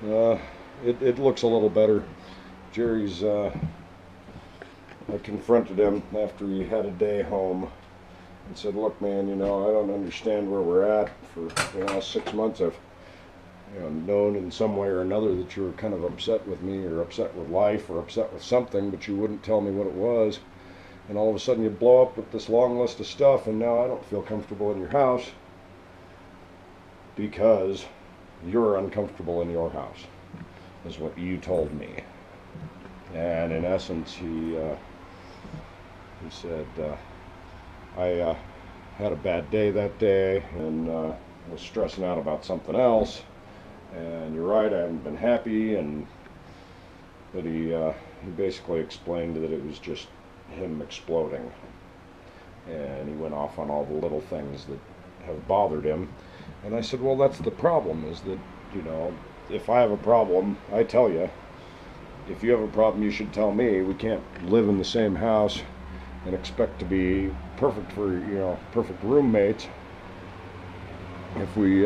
Uh, it looks a little better. Jerry's, I confronted him after he had a day home and said, look, man, I don't understand where we're at. For the last 6 months, I've known in some way or another that you were kind of upset with me or upset with life or upset with something, but you wouldn't tell me what it was. And all of a sudden you blow up with this long list of stuff, and now I don't feel comfortable in your house because you're uncomfortable in your house, is what you told me. And in essence, he said, I had a bad day that day and was stressing out about something else. And you're right, I haven't been happy. But he basically explained that it was just him exploding. And he went off on all the little things that have bothered him. And I said, well, that's the problem, is that, if I have a problem, I tell you. If you have a problem, you should tell me. We can't live in the same house and expect to be perfect perfect roommates if we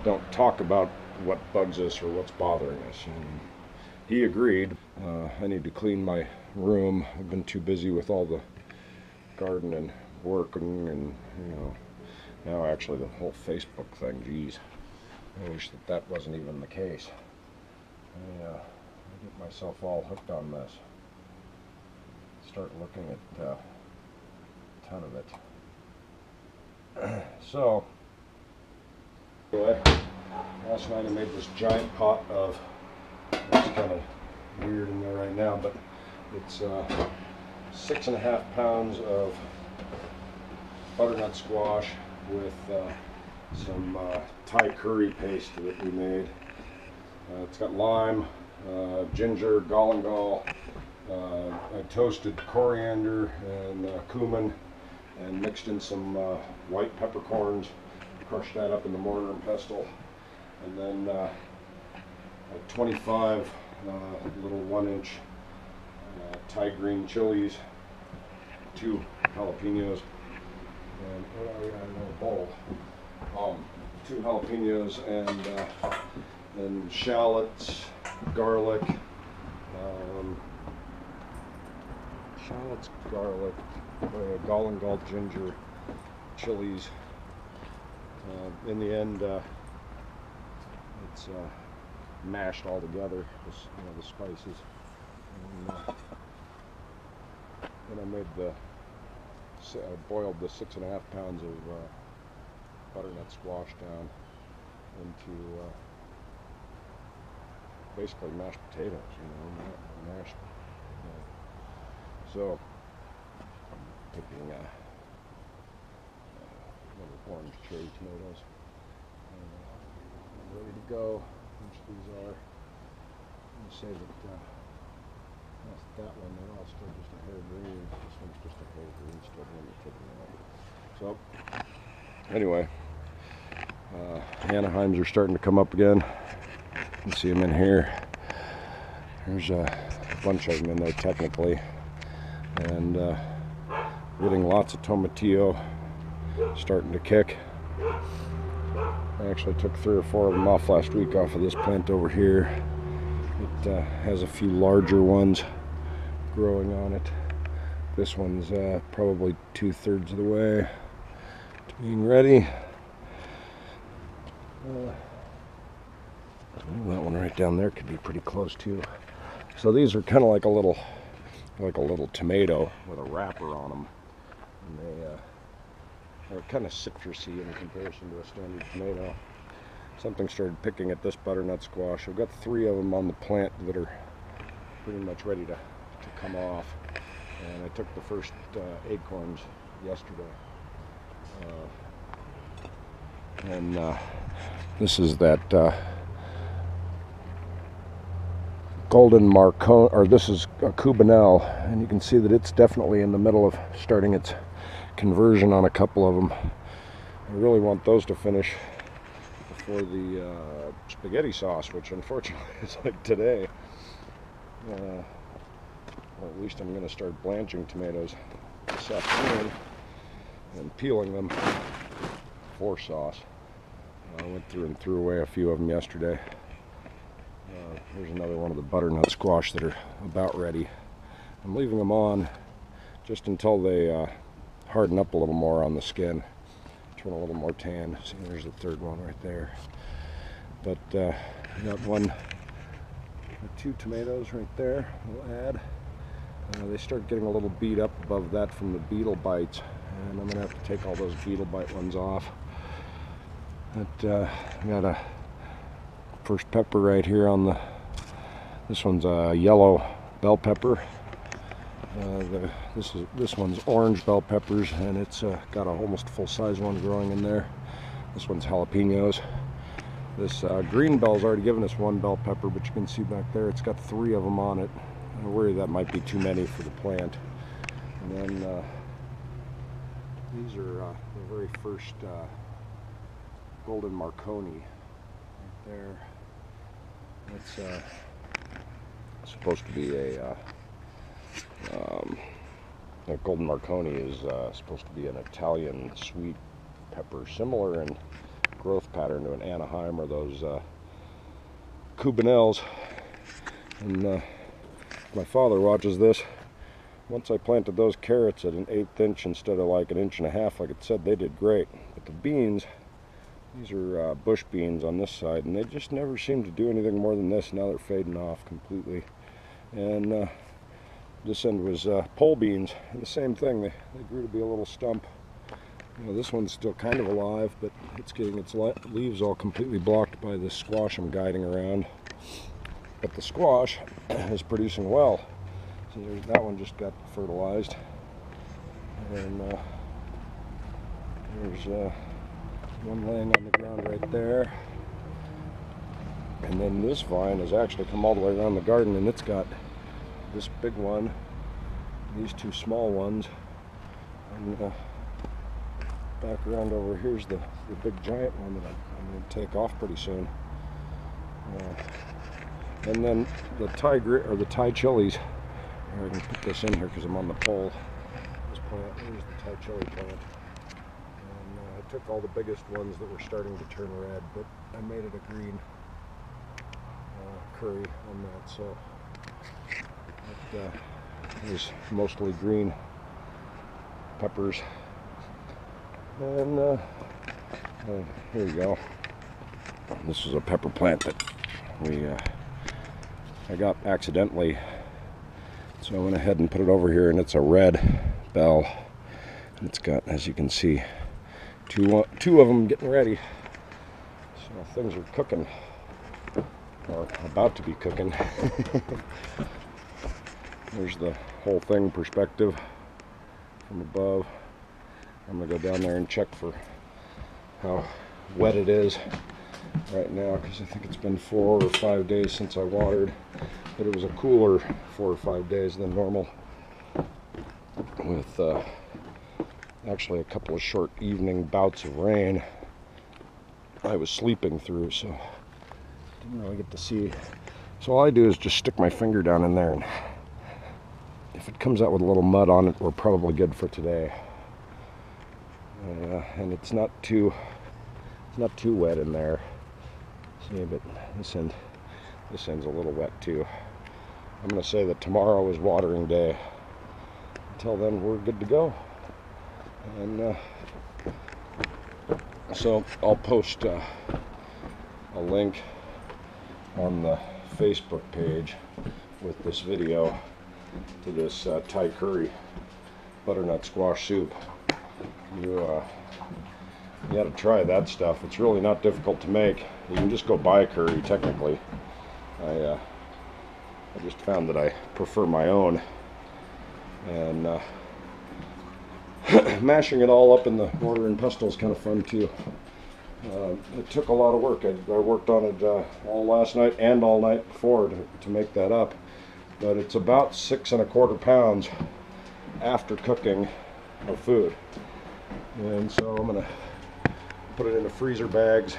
don't talk about what bugs us or what's bothering us. And he agreed. I need to clean my room. I've been too busy with all the garden and working and, now actually the whole Facebook thing, geez. I wish that wasn't even the case. I get myself all hooked on this. Start looking at a ton of it. So, anyway, last night I made this giant pot of, it's kind of weird in there right now, but it's 6.5 pounds of butternut squash with some Thai curry paste that we made. It's got lime, ginger, galangal. I toasted coriander and cumin and mixed in some white peppercorns, crushed that up in the mortar and pestle, and then 25 little 1-inch Thai green chilies, 2 jalapenos, and what do I got in a bowl? 2 jalapenos and shallots, garlic, galangal, ginger, chilies. In the end, it's mashed all together, the spices. And then I boiled the 6.5 pounds of butternut squash down into basically mashed potatoes, mashed. So I'm picking little orange cherry tomatoes. I'm ready to go. Which these are. I'm going to say that that's that one. They're all still just a hair green. This one's just a hair green, still limited. So anyway, Anaheims are starting to come up again. You can see them in here. There's a bunch of them in there technically, and getting lots of tomatillo starting to kick. I actually took 3 or 4 of them off last week off of this plant over here. It has a few larger ones growing on it. This one's probably 2/3 of the way to being ready. That one right down there could be pretty close too. So these are kind of like a little tomato with a wrapper on them, and they're kind of citrusy in comparison to a standard tomato. Something started picking at this butternut squash. I've got 3 of them on the plant that are pretty much ready to come off, and I took the first acorns yesterday. This is that golden Marcone, or this is a Cubanelle, and you can see that it's definitely in the middle of starting its conversion on a couple of them. I really want those to finish before the spaghetti sauce, which unfortunately is like today. Or at least I'm going to start blanching tomatoes this afternoon and peeling them for sauce. I went through and threw away a few of them yesterday. Here's another one of the butternut squash that are about ready. I'm leaving them on just until they harden up a little more on the skin, turn a little more tan. See, there's the third one right there. But I got two tomatoes right there we'll add. They start getting a little beat up above that from the beetle bites, and I'm going to have to take all those beetle bite ones off. But I got a first pepper right here on this one's a yellow bell pepper. This one's orange bell peppers, and it's got almost full-size one growing in there. This one's jalapenos. This green bell's already given us one bell pepper, but you can see back there it's got 3 of them on it. I worry that might be too many for the plant. And then these are the very first golden Marconi right there. It's supposed to be a golden Marconi is supposed to be an Italian sweet pepper, similar in growth pattern to an Anaheim or those Cubanelles. And my father watches this. Once I planted those carrots at an 1/8 inch instead of like 1.5 inches, like it said, they did great. But the beans, these are bush beans on this side, and they just never seem to do anything more than this. Now they're fading off completely. And this end was pole beans, and the same thing. They grew to be a little stump. You know, this one's still kind of alive, but it's getting its leaves all completely blocked by this squash I'm guiding around. But the squash is producing well. See, that one just got fertilized. And there's one laying on the ground right there. And then this vine has actually come all the way around the garden, and it's got this big one, these 2 small ones, and back around over here's the big giant one that I'm going to take off pretty soon. And then the Thai chilies. Here, I can put this in here because I'm on the pole. This plant, here's the Thai chili plant. And I took all the biggest ones that were starting to turn red, but I made it a green curry on that. So it was mostly green peppers. And here we go. This is a pepper plant that I got accidentally, so I went ahead and put it over here, and it's a red bell, and it's got, as you can see, two of them getting ready. So things are cooking, or about to be cooking. There's the whole thing perspective from above. I'm gonna go down there and check for how wet it is right now, because I think it's been 4 or 5 days since I watered, but it was a cooler 4 or 5 days than normal, with actually a couple of short evening bouts of rain I was sleeping through, so didn't really get to see. So all I do is just stick my finger down in there, and if it comes out with a little mud on it, we're probably good for today. And it's not too wet in there. See, but this end's a little wet too. I'm going to say that tomorrow is watering day. Until then, we're good to go. And so I'll post a link on the Facebook page with this video to this Thai curry butternut squash soup. You gotta try that stuff. It's really not difficult to make. You can just go buy curry, technically. I just found that I prefer my own. And mashing it all up in the mortar and pestle is kind of fun too. It took a lot of work. I worked on it all last night and all night before to make that up. But it's about 6 1/4 pounds after cooking of food. And so I'm gonna put it in the freezer bags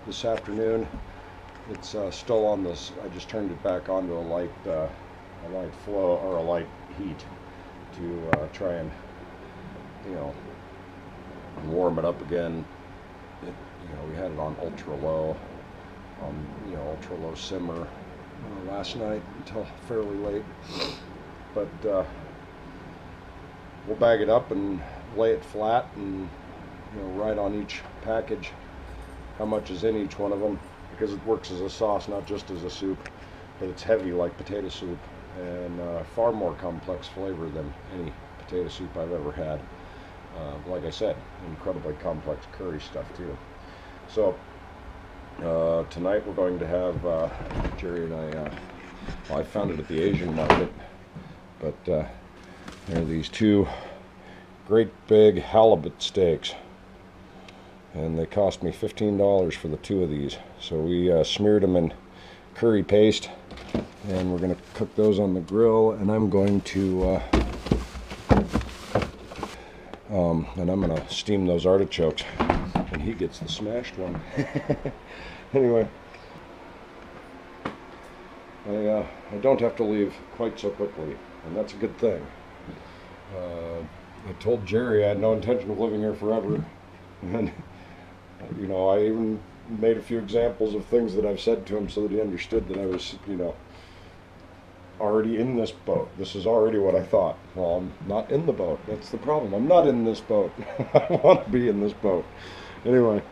this afternoon. It's still on this. I just turned it back onto a light flow, or a light heat, to try and, you know, warm it up again. We had it on ultra low, on ultra low simmer last night until fairly late. But we'll bag it up and lay it flat and write on each package how much is in each one of them, because it works as a sauce, not just as a soup. But it's heavy like potato soup, and far more complex flavor than any potato soup I've ever had. Like I said, incredibly complex curry stuff too. So tonight we're going to have Gerry and I. Well, I found it at the Asian market, but there are these two great big halibut steaks, and they cost me $15 for the two of these. So we smeared them in curry paste, and we're going to cook those on the grill, and I'm going to steam those artichokes, and he gets the smashed one. Anyway, I don't have to leave quite so quickly, and that's a good thing. I told Gerry I had no intention of living here forever, and I even made a few examples of things that I've said to him so that he understood that I was already in this boat. This is already what I thought. Well, I'm not in the boat. That's the problem. I'm not in this boat. I want to be in this boat. Anyway,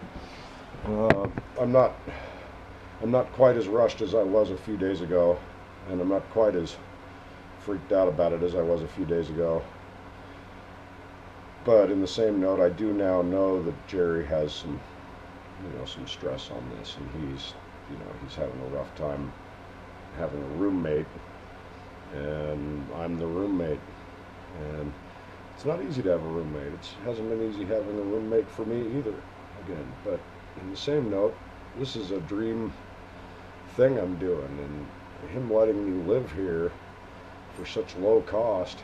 I'm not quite as rushed as I was a few days ago, and I'm not quite as freaked out about it as I was a few days ago. But in the same note, I do now know that Gerry has some stress on this, and he's having a rough time having a roommate, and I'm the roommate, and it's not easy to have a roommate. It hasn't been easy having a roommate for me either, again. But in the same note, this is a dream thing I'm doing, and him letting me live here for such low cost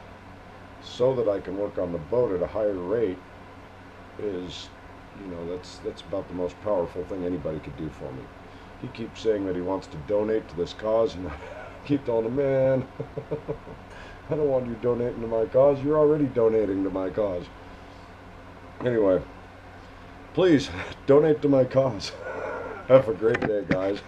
so that I can work on the boat at a higher rate is, that's about the most powerful thing anybody could do for me. He keeps saying that he wants to donate to this cause, and I keep telling him, man, I don't want you donating to my cause. You're already donating to my cause. Anyway, please donate to my cause. Have a great day, guys.